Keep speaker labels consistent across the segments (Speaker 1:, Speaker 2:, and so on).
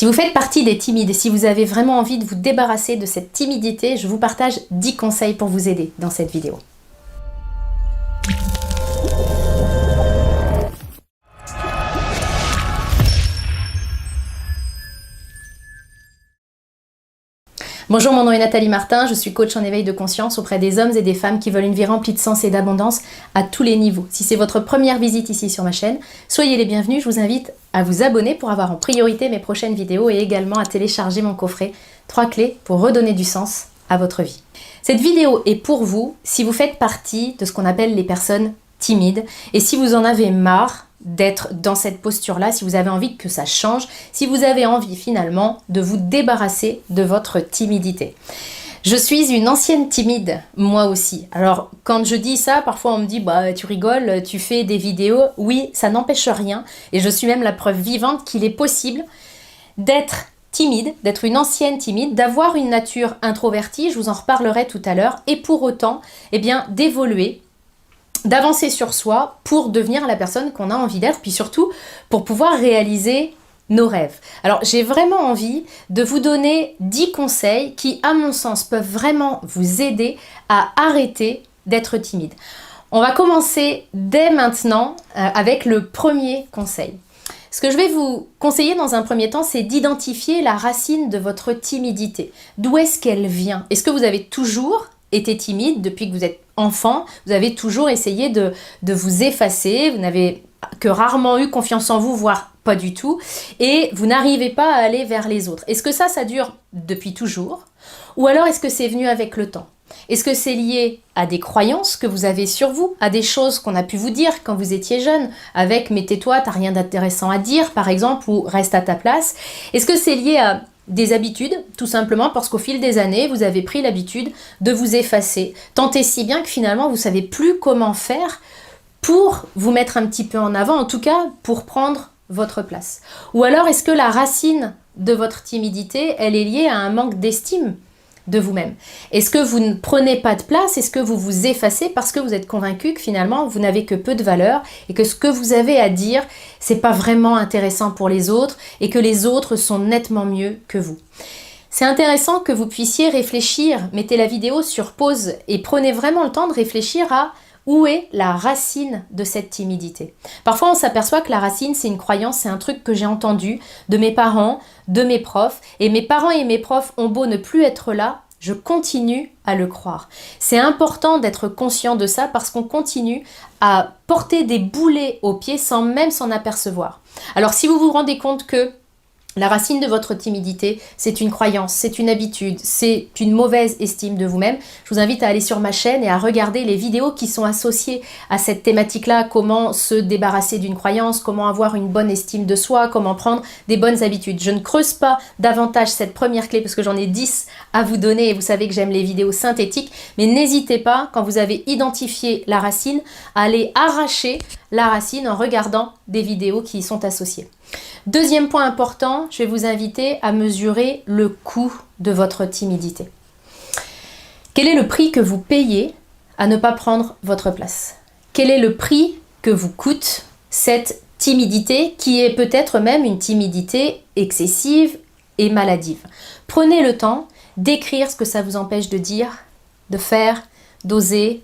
Speaker 1: Si vous faites partie des timides et si vous avez vraiment envie de vous débarrasser de cette timidité, je vous partage 10 conseils pour vous aider dans cette vidéo. Bonjour, mon nom est Nathalie Martin, je suis coach en éveil de conscience auprès des hommes et des femmes qui veulent une vie remplie de sens et d'abondance à tous les niveaux. Si c'est votre première visite ici sur ma chaîne, soyez les bienvenus, je vous invite à vous abonner pour avoir en priorité mes prochaines vidéos et également à télécharger mon coffret 3 clés pour redonner du sens à votre vie. Cette vidéo est pour vous si vous faites partie de ce qu'on appelle les personnes timides et si vous en avez marre d'être dans cette posture-là, si vous avez envie que ça change, si vous avez envie finalement de vous débarrasser de votre timidité. Je suis une ancienne timide, moi aussi. Alors, quand je dis ça, parfois on me dit « bah tu rigoles, tu fais des vidéos ». Oui, ça n'empêche rien et je suis même la preuve vivante qu'il est possible d'être timide, d'être une ancienne timide, d'avoir une nature introvertie, je vous en reparlerai tout à l'heure, et pour autant, eh bien, d'évoluer, d'avancer sur soi pour devenir la personne qu'on a envie d'être, puis surtout pour pouvoir réaliser nos rêves. Alors j'ai vraiment envie de vous donner 10 conseils qui, à mon sens, peuvent vraiment vous aider à arrêter d'être timide. On va commencer dès maintenant avec le premier conseil. Ce que je vais vous conseiller dans un premier temps, c'est d'identifier la racine de votre timidité. D'où est-ce qu'elle vient? Est-ce que vous avez toujours été timide depuis que vous êtes enfant? Vous avez toujours essayé de vous effacer, vous n'avez que rarement eu confiance en vous, voire pas du tout, et vous n'arrivez pas à aller vers les autres. Est-ce que ça dure depuis toujours? Ou alors est-ce que c'est venu avec le temps? Est-ce que c'est lié à des croyances que vous avez sur vous, à des choses qu'on a pu vous dire quand vous étiez jeune, avec « mais tais-toi, t'as rien d'intéressant à dire » par exemple, ou « reste à ta place ». Est-ce que c'est lié à des habitudes, tout simplement parce qu'au fil des années, vous avez pris l'habitude de vous effacer, tant et si bien que finalement, vous ne savez plus comment faire pour vous mettre un petit peu en avant, en tout cas pour prendre votre place. Ou alors, est-ce que la racine de votre timidité, elle est liée à un manque d'estime de vous-même? Est-ce que vous ne prenez pas de place? Est-ce que vous vous effacez parce que vous êtes convaincu que finalement vous n'avez que peu de valeur et que ce que vous avez à dire, c'est pas vraiment intéressant pour les autres et que les autres sont nettement mieux que vous? C'est intéressant que vous puissiez réfléchir, mettez la vidéo sur pause et prenez vraiment le temps de réfléchir à où est la racine de cette timidité. Parfois, on s'aperçoit que la racine, c'est une croyance, c'est un truc que j'ai entendu de mes parents, de mes profs. Et mes parents et mes profs ont beau ne plus être là, je continue à le croire. C'est important d'être conscient de ça parce qu'on continue à porter des boulets aux pieds sans même s'en apercevoir. Alors, si vous vous rendez compte que la racine de votre timidité, c'est une croyance, c'est une habitude, c'est une mauvaise estime de vous-même, je vous invite à aller sur ma chaîne et à regarder les vidéos qui sont associées à cette thématique-là, comment se débarrasser d'une croyance, comment avoir une bonne estime de soi, comment prendre des bonnes habitudes. Je ne creuse pas davantage cette première clé parce que j'en ai 10 à vous donner et vous savez que j'aime les vidéos synthétiques, mais n'hésitez pas, quand vous avez identifié la racine, à aller arracher la racine en regardant des vidéos qui y sont associées. Deuxième point important, je vais vous inviter à mesurer le coût de votre timidité. Quel est le prix que vous payez à ne pas prendre votre place? Quel est le prix que vous coûte cette timidité qui est peut-être même une timidité excessive et maladive? Prenez le temps d'écrire ce que ça vous empêche de dire, de faire, d'oser,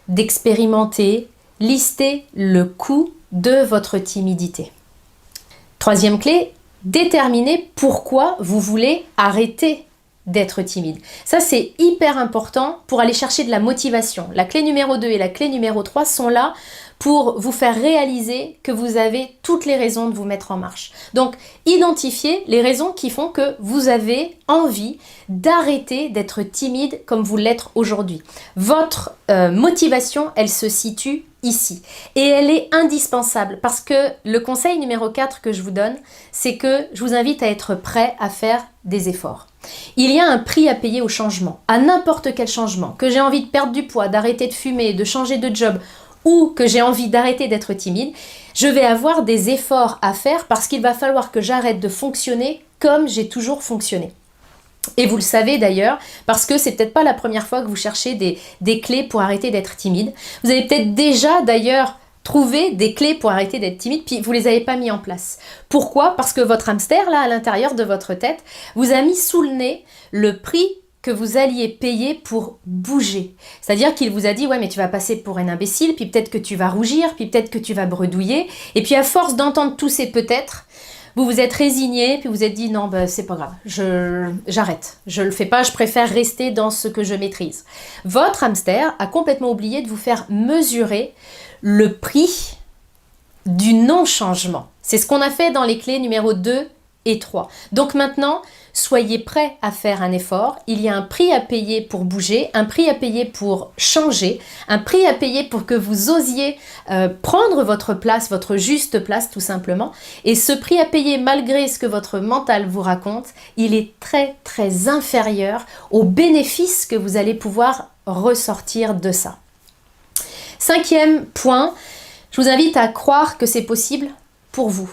Speaker 1: d'expérimenter. Listez le coût de votre timidité. Troisième clé, déterminez pourquoi vous voulez arrêter d'être timide. Ça, c'est hyper important pour aller chercher de la motivation. La clé numéro 2 et la clé numéro 3 sont là pour vous faire réaliser que vous avez toutes les raisons de vous mettre en marche. Donc, identifiez les raisons qui font que vous avez envie d'arrêter d'être timide comme vous l'êtes aujourd'hui. Votre motivation, elle se situe ici. Et elle est indispensable parce que le conseil numéro 4 que je vous donne, c'est que je vous invite à être prêt à faire des efforts. Il y a un prix à payer au changement, à n'importe quel changement. Que j'ai envie de perdre du poids, d'arrêter de fumer, de changer de job ou que j'ai envie d'arrêter d'être timide, je vais avoir des efforts à faire parce qu'il va falloir que j'arrête de fonctionner comme j'ai toujours fonctionné. Et vous le savez d'ailleurs, parce que c'est peut-être pas la première fois que vous cherchez des clés pour arrêter d'être timide. Vous avez peut-être déjà d'ailleurs trouver des clés pour arrêter d'être timide, puis vous les avez pas mis en place. Pourquoi? Parce que votre hamster, là, à l'intérieur de votre tête, vous a mis sous le nez le prix que vous alliez payer pour bouger. C'est-à-dire qu'il vous a dit, ouais, mais tu vas passer pour un imbécile, puis peut-être que tu vas rougir, puis peut-être que tu vas bredouiller, et puis à force d'entendre tous ces peut-être, vous vous êtes résigné, puis vous êtes dit, non, bah, c'est pas grave, j'arrête, je le fais pas, je préfère rester dans ce que je maîtrise. Votre hamster a complètement oublié de vous faire mesurer le prix du non-changement. C'est ce qu'on a fait dans les clés numéro 2 et 3. Donc maintenant, soyez prêts à faire un effort. Il y a un prix à payer pour bouger, un prix à payer pour changer, un prix à payer pour que vous osiez prendre votre place, votre juste place tout simplement. Et ce prix à payer, malgré ce que votre mental vous raconte, il est très très inférieur aux bénéfices que vous allez pouvoir ressortir de ça. 5e point, je vous invite à croire que c'est possible pour vous.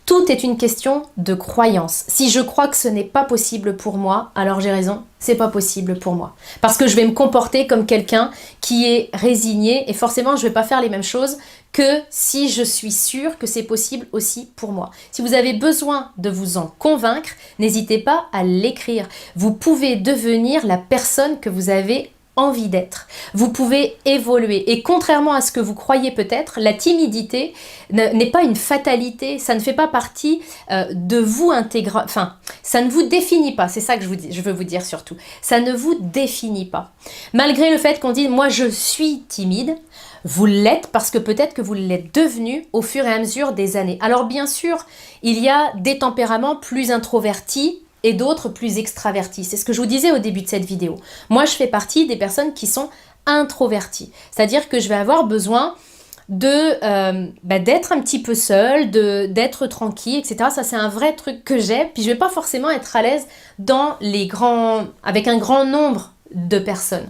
Speaker 1: Tout est une question de croyance. Si je crois que ce n'est pas possible pour moi, alors j'ai raison, c'est pas possible pour moi. Parce que je vais me comporter comme quelqu'un qui est résigné et forcément je vais pas faire les mêmes choses que si je suis sûre que c'est possible aussi pour moi. Si vous avez besoin de vous en convaincre, n'hésitez pas à l'écrire. Vous pouvez devenir la personne que vous avez envie d'être. Vous pouvez évoluer et contrairement à ce que vous croyez peut-être, la timidité n'est pas une fatalité, ça ne fait pas partie de vous intégrer, enfin, ça ne vous définit pas, c'est ça que je veux vous dire surtout. Ça ne vous définit pas. Malgré le fait qu'on dise « moi je suis timide », vous l'êtes parce que peut-être que vous l'êtes devenu au fur et à mesure des années. Alors bien sûr, il y a des tempéraments plus introvertis et d'autres plus extravertis. C'est ce que je vous disais au début de cette vidéo. Moi, je fais partie des personnes qui sont introverties. C'est-à-dire que je vais avoir besoin d'être un petit peu seule, d'être tranquille, etc. Ça, c'est un vrai truc que j'ai. Puis, je ne vais pas forcément être à l'aise avec un grand nombre de personnes.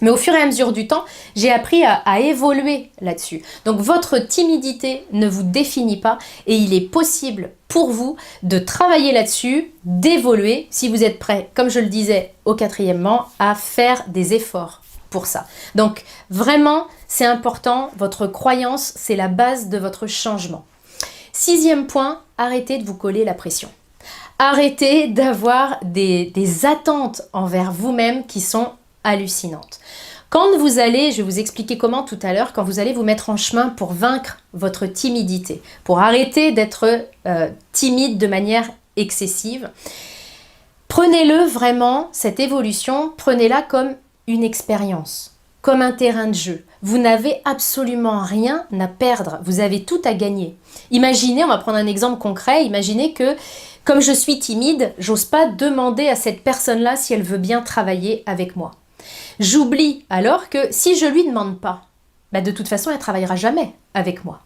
Speaker 1: Mais au fur et à mesure du temps, j'ai appris à évoluer là-dessus. Donc votre timidité ne vous définit pas et il est possible pour vous de travailler là-dessus, d'évoluer, si vous êtes prêt, comme je le disais au 4e, à faire des efforts pour ça. Donc vraiment, c'est important, votre croyance, c'est la base de votre changement. 6e point, arrêtez de vous coller la pression. Arrêtez d'avoir des attentes envers vous-même qui sont hallucinante. Quand vous allez, je vais vous expliquer comment tout à l'heure, quand vous allez vous mettre en chemin pour vaincre votre timidité, pour arrêter d'être timide de manière excessive, prenez-le vraiment, cette évolution, prenez-la comme une expérience, comme un terrain de jeu. Vous n'avez absolument rien à perdre, vous avez tout à gagner. Imaginez, on va prendre un exemple concret, imaginez que comme je suis timide, j'ose pas demander à cette personne-là si elle veut bien travailler avec moi. J'oublie alors que si je lui demande pas, de toute façon, elle ne travaillera jamais avec moi.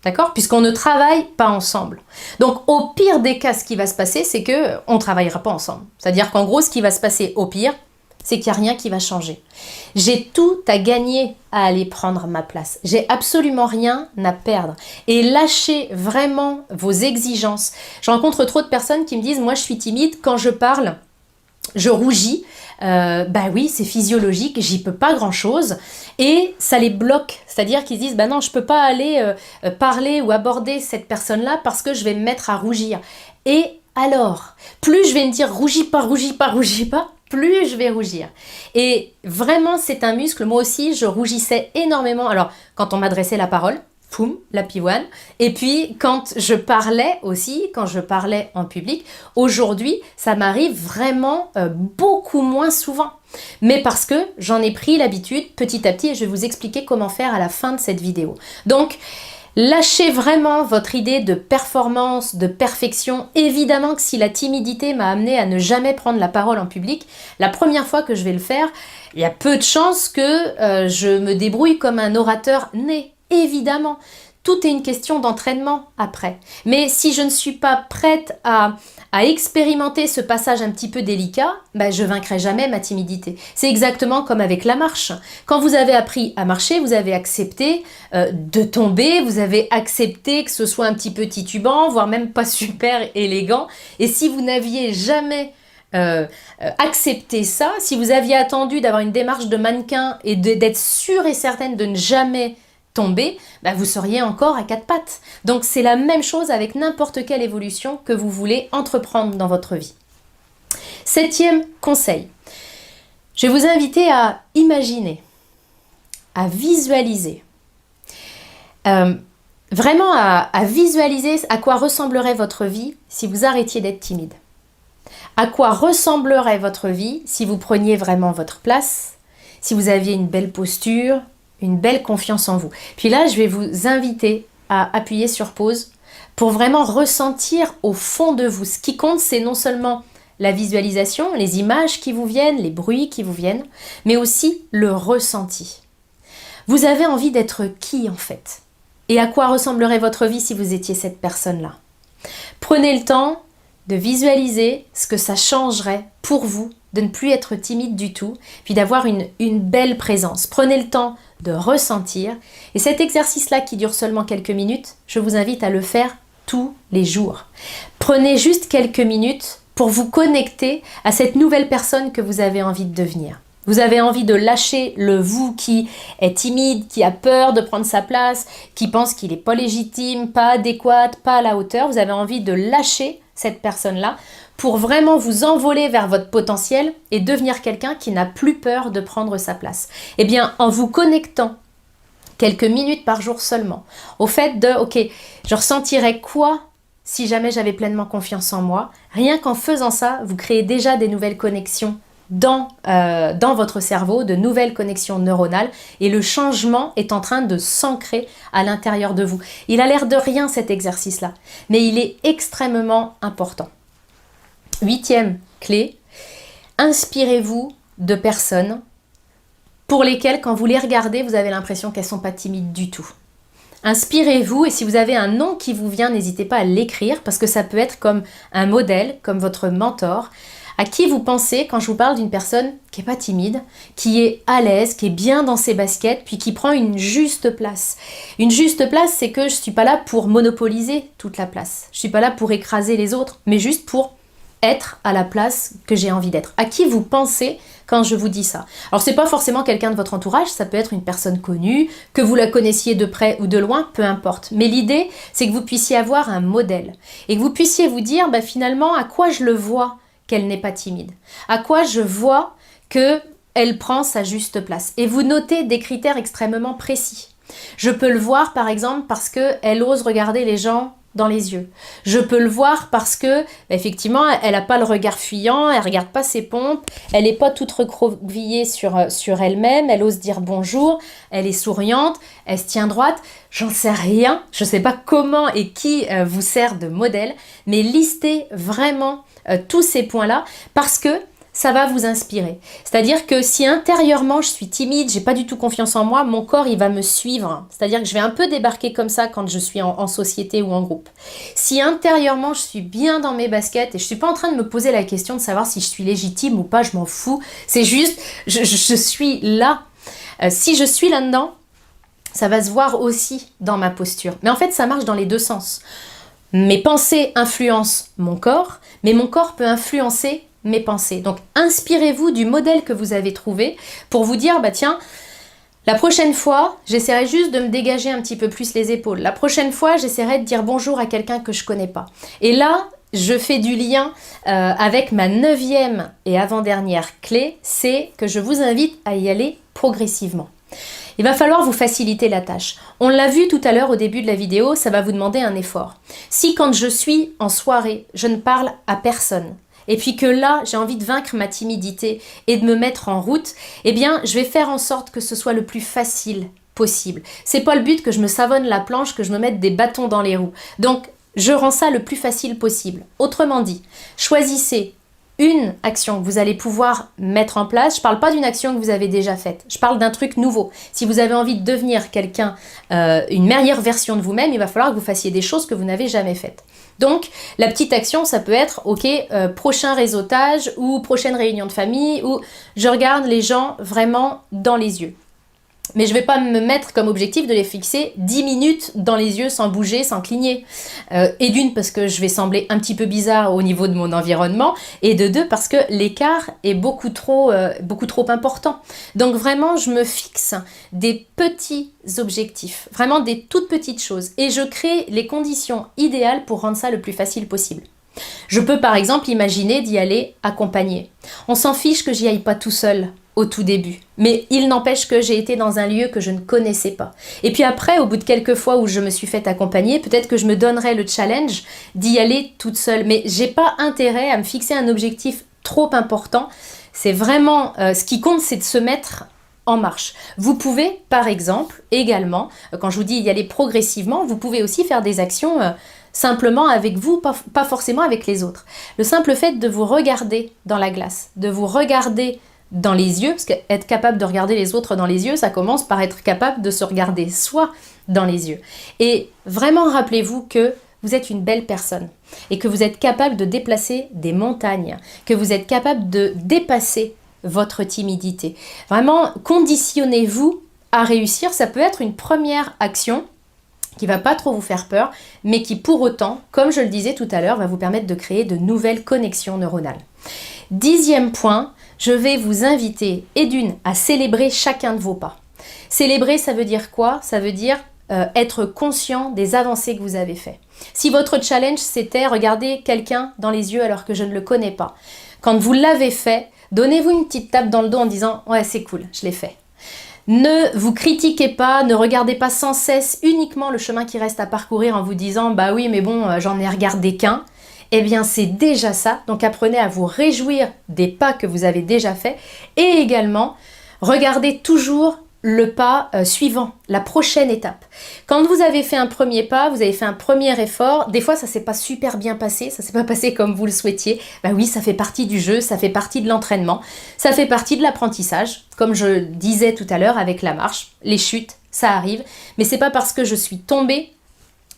Speaker 1: D'accord? Puisqu'on ne travaille pas ensemble. Donc, au pire des cas, ce qui va se passer, c'est qu'on ne travaillera pas ensemble. C'est-à-dire qu'en gros, ce qui va se passer au pire, c'est qu'il n'y a rien qui va changer. J'ai tout à gagner à aller prendre ma place. J'ai absolument rien à perdre. Et lâchez vraiment vos exigences. Je rencontre trop de personnes qui me disent « Moi, je suis timide, quand je parle, je rougis. » Oui, c'est physiologique, j'y peux pas grand chose et ça les bloque, c'est-à-dire qu'ils se disent non, je peux pas aller parler ou aborder cette personne-là parce que je vais me mettre à rougir. Et alors, plus je vais me dire rougis pas, plus je vais rougir. Et vraiment, c'est un muscle. Moi aussi, je rougissais énormément. Alors, quand on m'adressait la parole, poum, la pivoine. Et puis, quand je parlais aussi, quand je parlais en public, aujourd'hui, ça m'arrive vraiment beaucoup moins souvent. Mais parce que j'en ai pris l'habitude petit à petit et je vais vous expliquer comment faire à la fin de cette vidéo. Donc, lâchez vraiment votre idée de performance, de perfection. Évidemment que si la timidité m'a amené à ne jamais prendre la parole en public, la première fois que je vais le faire, il y a peu de chances que je me débrouille comme un orateur né. Évidemment, tout est une question d'entraînement après. Mais si je ne suis pas prête à expérimenter ce passage un petit peu délicat, je ne vaincrai jamais ma timidité. C'est exactement comme avec la marche. Quand vous avez appris à marcher, vous avez accepté de tomber, vous avez accepté que ce soit un petit peu titubant, voire même pas super élégant. Et si vous n'aviez jamais accepté ça, si vous aviez attendu d'avoir une démarche de mannequin et d'être sûre et certaine de ne jamais tombé, vous seriez encore à quatre pattes. Donc c'est la même chose avec n'importe quelle évolution que vous voulez entreprendre dans votre vie. 7e conseil, je vais vous inviter à imaginer, à visualiser, vraiment à visualiser à quoi ressemblerait votre vie si vous arrêtiez d'être timide. À quoi ressemblerait votre vie si vous preniez vraiment votre place, si vous aviez une belle posture, une belle confiance en vous. Puis là, je vais vous inviter à appuyer sur pause pour vraiment ressentir au fond de vous. Ce qui compte, c'est non seulement la visualisation, les images qui vous viennent, les bruits qui vous viennent, mais aussi le ressenti. Vous avez envie d'être qui en fait? Et à quoi ressemblerait votre vie si vous étiez cette personne-là? Prenez le temps de visualiser ce que ça changerait pour vous de ne plus être timide du tout, puis d'avoir une belle présence. Prenez le temps de ressentir. Et cet exercice-là qui dure seulement quelques minutes, je vous invite à le faire tous les jours. Prenez juste quelques minutes pour vous connecter à cette nouvelle personne que vous avez envie de devenir. Vous avez envie de lâcher le vous qui est timide, qui a peur de prendre sa place, qui pense qu'il n'est pas légitime, pas adéquat, pas à la hauteur. Vous avez envie de lâcher cette personne-là pour vraiment vous envoler vers votre potentiel et devenir quelqu'un qui n'a plus peur de prendre sa place. Eh bien, en vous connectant quelques minutes par jour seulement, au fait de, ok, je ressentirais quoi si jamais j'avais pleinement confiance en moi, rien qu'en faisant ça, vous créez déjà des nouvelles connexions dans votre cerveau, de nouvelles connexions neuronales, et le changement est en train de s'ancrer à l'intérieur de vous. Il a l'air de rien cet exercice-là, mais il est extrêmement important. 8e clé, inspirez-vous de personnes pour lesquelles, quand vous les regardez, vous avez l'impression qu'elles ne sont pas timides du tout. Inspirez-vous, et si vous avez un nom qui vous vient, n'hésitez pas à l'écrire, parce que ça peut être comme un modèle, comme votre mentor. À qui vous pensez quand je vous parle d'une personne qui n'est pas timide, qui est à l'aise, qui est bien dans ses baskets, puis qui prend une juste place. Une juste place, c'est que je ne suis pas là pour monopoliser toute la place. Je ne suis pas là pour écraser les autres, mais juste pour être à la place que j'ai envie d'être. À qui vous pensez quand je vous dis ça? Alors, ce n'est pas forcément quelqu'un de votre entourage, ça peut être une personne connue, que vous la connaissiez de près ou de loin, peu importe. Mais l'idée, c'est que vous puissiez avoir un modèle et que vous puissiez vous dire, finalement, à quoi je le vois qu'elle n'est pas timide? À quoi je vois qu'elle prend sa juste place? Et vous notez des critères extrêmement précis. Je peux le voir par exemple parce qu'elle ose regarder les gens dans les yeux. Je peux le voir parce que, effectivement, elle n'a pas le regard fuyant, elle ne regarde pas ses pompes, elle n'est pas toute recroquevillée sur elle-même, elle ose dire bonjour, elle est souriante, elle se tient droite. J'en sais rien, je ne sais pas comment et qui vous sert de modèle, mais listez vraiment tous ces points-là parce que ça va vous inspirer. C'est-à-dire que si intérieurement je suis timide, j'ai pas du tout confiance en moi, mon corps il va me suivre. C'est-à-dire que je vais un peu débarquer comme ça quand je suis en société ou en groupe. Si intérieurement je suis bien dans mes baskets et je suis pas en train de me poser la question de savoir si je suis légitime ou pas, je m'en fous. C'est juste, je suis là. Si je suis là-dedans, ça va se voir aussi dans ma posture. Mais en fait, ça marche dans les deux sens. Mes pensées influencent mon corps, mais mon corps peut influencer mes pensées. Donc, inspirez-vous du modèle que vous avez trouvé pour vous dire, tiens, la prochaine fois, j'essaierai juste de me dégager un petit peu plus les épaules. La prochaine fois, j'essaierai de dire bonjour à quelqu'un que je connais pas. Et là, je fais du lien avec ma 9e et avant-dernière clé, c'est que je vous invite à y aller progressivement. Il va falloir vous faciliter la tâche. On l'a vu tout à l'heure au début de la vidéo, ça va vous demander un effort. Si quand je suis en soirée, je ne parle à personne, et puis que là, j'ai envie de vaincre ma timidité et de me mettre en route, eh bien, je vais faire en sorte que ce soit le plus facile possible. C'est pas le but que je me savonne la planche, que je me mette des bâtons dans les roues. Donc, je rends ça le plus facile possible. Autrement dit, choisissez une action que vous allez pouvoir mettre en place. Je ne parle pas d'une action que vous avez déjà faite. Je parle d'un truc nouveau. Si vous avez envie de devenir quelqu'un, une meilleure version de vous-même, il va falloir que vous fassiez des choses que vous n'avez jamais faites. Donc, la petite action, ça peut être, prochain réseautage ou prochaine réunion de famille où je regarde les gens vraiment dans les yeux. Mais je ne vais pas me mettre comme objectif de les fixer 10 minutes dans les yeux sans bouger, sans cligner. Et d'une, parce que je vais sembler un petit peu bizarre au niveau de mon environnement. Et de deux, parce que l'écart est beaucoup trop important. Donc vraiment, je me fixe des petits objectifs. Vraiment des toutes petites choses. Et je crée les conditions idéales pour rendre ça le plus facile possible. Je peux par exemple imaginer d'y aller accompagné. On s'en fiche que j'y aille pas tout seul au tout début. Mais il n'empêche que j'ai été dans un lieu que je ne connaissais pas. Et puis après, au bout de quelques fois où je me suis fait accompagner, peut-être que je me donnerai le challenge d'y aller toute seule. Mais j'ai pas intérêt à me fixer un objectif trop important. C'est vraiment, ce qui compte, c'est de se mettre en marche. Vous pouvez, par exemple, également, quand je vous dis y aller progressivement, vous pouvez aussi faire des actions simplement avec vous, pas forcément avec les autres. Le simple fait de vous regarder dans la glace, de vous regarder dans les yeux, parce qu'être capable de regarder les autres dans les yeux, ça commence par être capable de se regarder soi dans les yeux. Et vraiment, rappelez-vous que vous êtes une belle personne et que vous êtes capable de déplacer des montagnes, que vous êtes capable de dépasser votre timidité. Vraiment, conditionnez-vous à réussir. Ça peut être une première action qui va pas trop vous faire peur, mais qui pour autant, comme je le disais tout à l'heure, va vous permettre de créer de nouvelles connexions neuronales. 10e point, je vais vous inviter, et d'une, à célébrer chacun de vos pas. Célébrer, ça veut dire quoi? Ça veut dire être conscient des avancées que vous avez faites. Si votre challenge, c'était regarder quelqu'un dans les yeux alors que je ne le connais pas, quand vous l'avez fait, donnez-vous une petite tape dans le dos en disant « Ouais, c'est cool, je l'ai fait ». Ne vous critiquez pas, ne regardez pas sans cesse uniquement le chemin qui reste à parcourir en vous disant « Bah oui, mais bon, j'en ai regardé qu'un ». Eh bien, c'est déjà ça. Donc, apprenez à vous réjouir des pas que vous avez déjà faits. Et également, regardez toujours le pas suivant, la prochaine étape. Quand vous avez fait un premier pas, vous avez fait un premier effort, des fois ça s'est pas super bien passé, ça s'est pas passé comme vous le souhaitiez, bah oui, ça fait partie du jeu, ça fait partie de l'entraînement, ça fait partie de l'apprentissage, comme je disais tout à l'heure avec la marche, les chutes, ça arrive, mais c'est pas parce que je suis tombée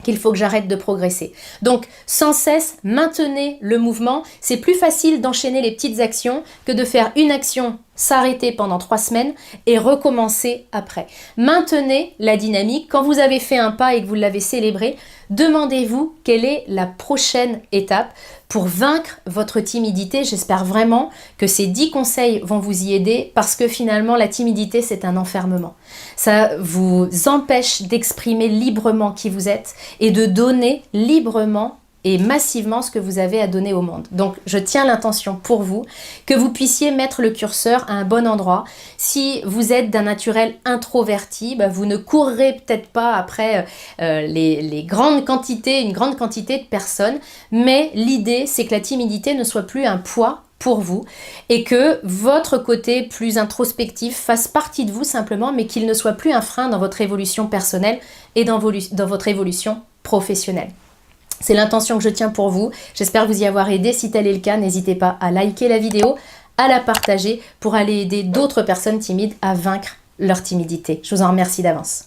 Speaker 1: qu'il faut que j'arrête de progresser. Donc, sans cesse, maintenez le mouvement. C'est plus facile d'enchaîner les petites actions que de faire une action, s'arrêter pendant 3 semaines et recommencer après. Maintenez la dynamique. Quand vous avez fait un pas et que vous l'avez célébré, demandez-vous quelle est la prochaine étape pour vaincre votre timidité. J'espère vraiment que ces 10 conseils vont vous y aider parce que finalement, la timidité, c'est un enfermement. Ça vous empêche d'exprimer librement qui vous êtes et de donner librement et massivement ce que vous avez à donner au monde. Donc, je tiens l'intention pour vous que vous puissiez mettre le curseur à un bon endroit. Si vous êtes d'un naturel introverti, bah, vous ne courrez peut-être pas après les grandes quantités, une grande quantité de personnes, mais l'idée, c'est que la timidité ne soit plus un poids pour vous et que votre côté plus introspectif fasse partie de vous simplement, mais qu'il ne soit plus un frein dans votre évolution personnelle et dans votre évolution professionnelle. C'est l'intention que je tiens pour vous. J'espère vous y avoir aidé. Si tel est le cas, n'hésitez pas à liker la vidéo, à la partager pour aller aider d'autres personnes timides à vaincre leur timidité. Je vous en remercie d'avance.